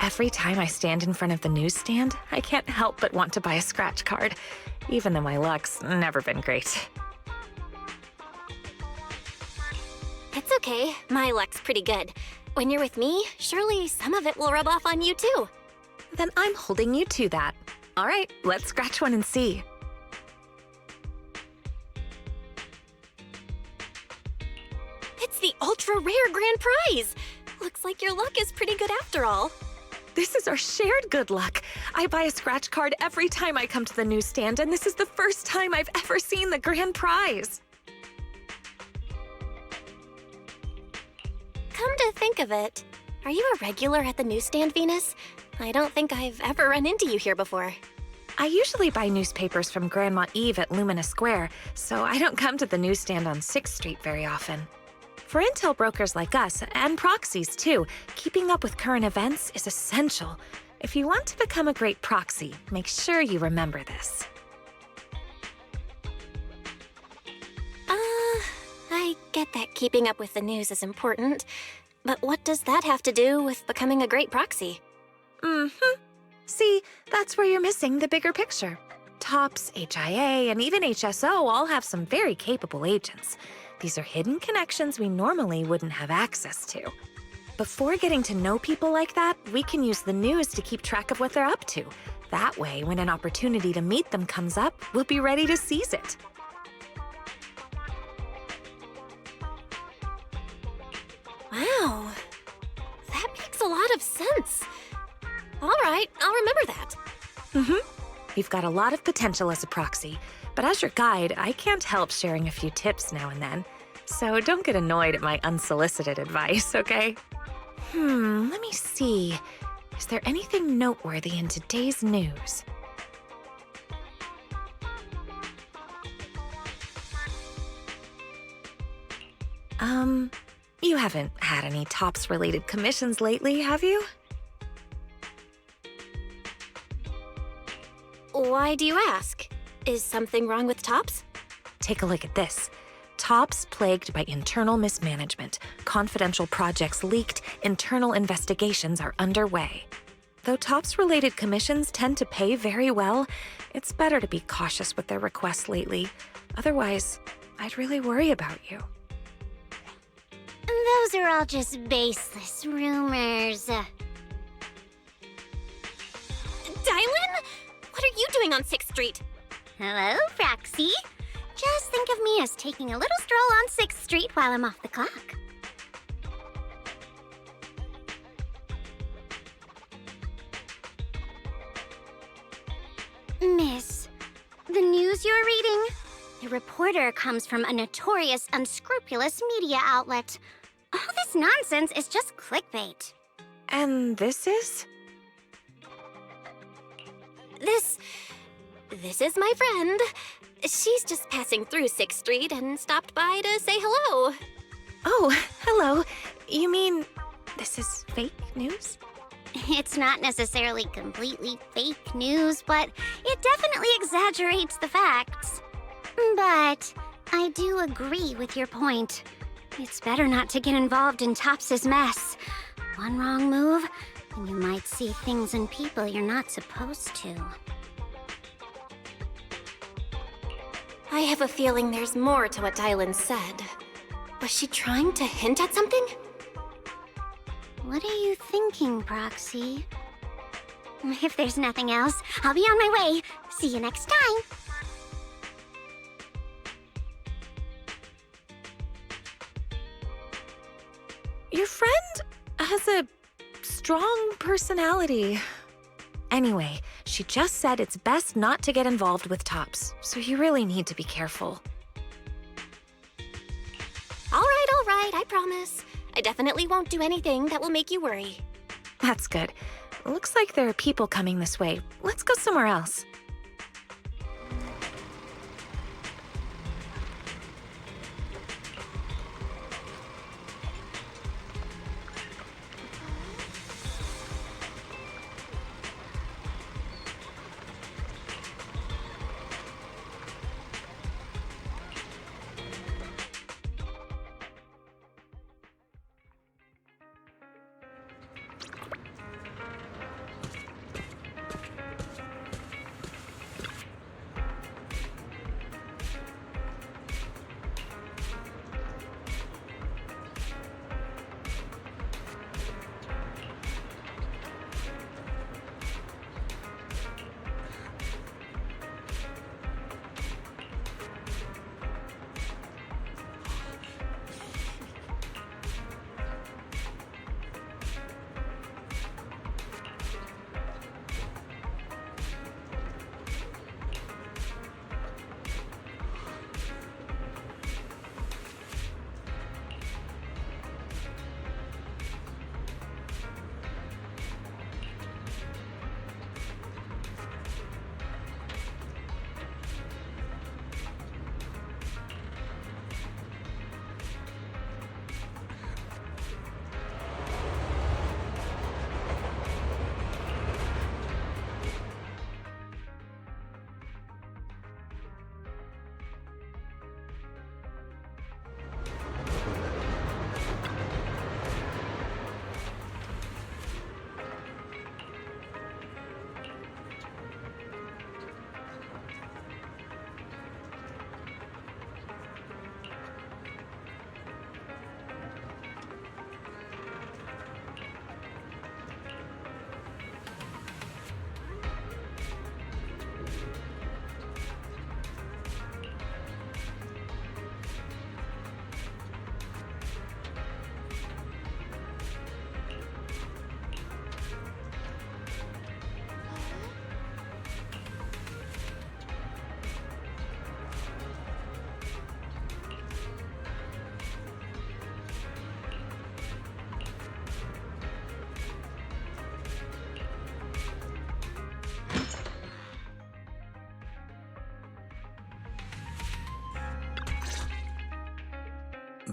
Every time I stand in front of the newsstand, I can't help but want to buy a scratch card, even though my luck's never been great. It's okay. My luck's pretty good. When you're with me, surely some of it will rub off on you too. Then I'm holding you to that. All right, let's scratch one and see. It's the ultra-rare grand prize! Looks like your luck is pretty good after all. This is our shared good luck. I buy a scratch card every time I come to the newsstand, and this is the first time I've ever seen the grand prize. Come to think of it, are you a regular at the newsstand, Venus? I don't think I've ever run into you here before. I usually buy newspapers from Grandma Eve at Lumina Square, so I don't come to the newsstand on 6th Street very often. For intel brokers like us, and proxies too, keeping up with current events is essential. If you want to become a great proxy, make sure you remember this. I get that keeping up with the news is important, but what does that have to do with becoming a great proxy? See, that's where you're missing the bigger picture. TOPS, HIA, and even HSO all have some very capable agents. These are hidden connections we normally wouldn't have access to. Before getting to know people like that, we can use the news to keep track of what they're up to. That way, when an opportunity to meet them comes up, we'll be ready to seize it. Wow, that makes a lot of sense. All right, I'll remember that. You've got a lot of potential as a proxy, but as your guide, I can't help sharing a few tips now and then. So don't get annoyed at my unsolicited advice, okay? Let me see. Is there anything noteworthy in today's news? You haven't had any TOPS-related commissions lately, have you? Why do you ask? Is something wrong with TOPS? Take a look at this. TOPS plagued by internal mismanagement. Confidential projects leaked. Internal investigations are underway. Though TOPS-related commissions tend to pay very well, it's better to be cautious with their requests lately. Otherwise, I'd really worry about you. Those are all just baseless rumors. Dylan? What are you doing on 6th Street? Hello, Proxy. Just think of me as taking a little stroll on 6th Street while I'm off the clock. Miss, the news you're reading? The reporter comes from a notorious, unscrupulous media outlet. All this nonsense is just clickbait. And this is? This is my friend. She's just passing through 6th Street and stopped by to say hello. Oh, hello. You mean this is fake news? It's not necessarily completely fake news, but it definitely exaggerates the facts. But I do agree with your point. It's better not to get involved in TOPS' mess. One wrong move, and you might see things and people you're not supposed to. I have a feeling there's more to what Dylan said. Was she trying to hint at something? What are you thinking, Proxy? If there's nothing else, I'll be on my way. See you next time. Your friend has a strong personality. Anyway, she just said it's best not to get involved with TOPS, so you really need to be careful. All right, I promise. I definitely won't do anything that will make you worry. That's good. Looks like there are people coming this way. Let's go somewhere else.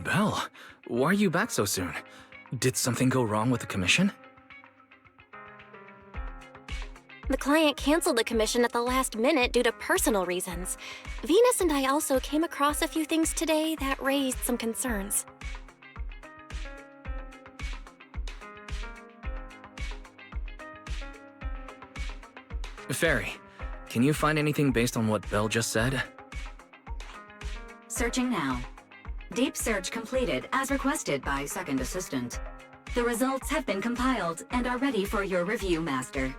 Belle, why are you back so soon? Did something go wrong with the commission? The client canceled the commission at the last minute due to personal reasons. Venus and I also came across a few things today that raised some concerns. Fairy, can you find anything based on what Belle just said? Searching now. Deep search completed as requested by Second Assistant. The results have been compiled and are ready for your review, Master.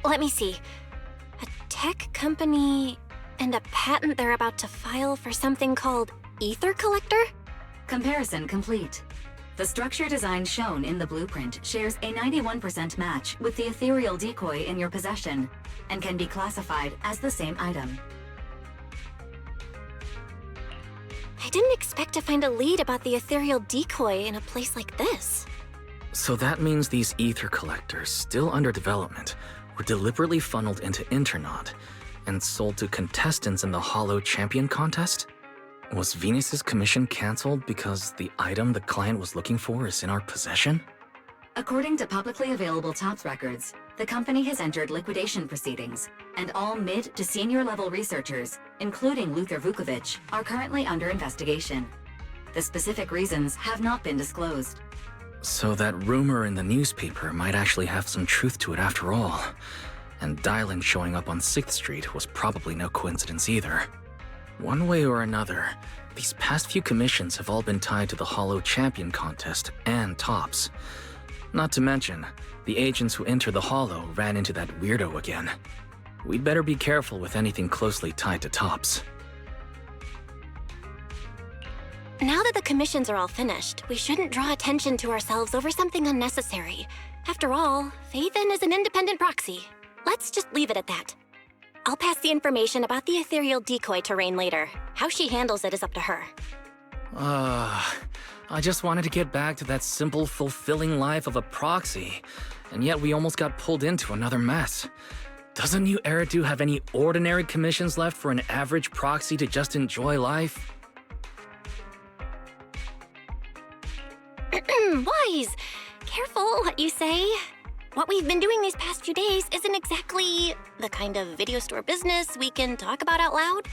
Let me see. A tech company and a patent they're about to file for something called Ether Collector? Comparison complete. The structure design shown in the blueprint shares a 91% match with the ethereal decoy in your possession and can be classified as the same item. I didn't expect to find a lead about the ethereal decoy in a place like this. So that means these ether collectors, still under development, were deliberately funneled into Internaut and sold to contestants in the Hollow Champion contest? Was Venus's commission cancelled because the item the client was looking for is in our possession? According to publicly available TOPS records, the company has entered liquidation proceedings, and all mid to senior level researchers, including Luther Vukovic, are currently under investigation. The specific reasons have not been disclosed. So that rumor in the newspaper might actually have some truth to it after all. And Dylan showing up on 6th Street was probably no coincidence either. One way or another, these past few commissions have all been tied to the Hollow Champion contest and TOPS. Not to mention, the agents who entered the Hollow ran into that weirdo again. We'd better be careful with anything closely tied to TOPS. Now that the commissions are all finished, we shouldn't draw attention to ourselves over something unnecessary. After all, Phaethon is an independent proxy. Let's just leave it at that. I'll pass the information about the ethereal decoy to Rain later. How she handles it is up to her. I just wanted to get back to that simple, fulfilling life of a proxy, and yet we almost got pulled into another mess. Doesn't New Eridu have any ordinary commissions left for an average proxy to just enjoy life? Wise! Careful what you say. What we've been doing these past few days isn't exactly the kind of video store business we can talk about out loud.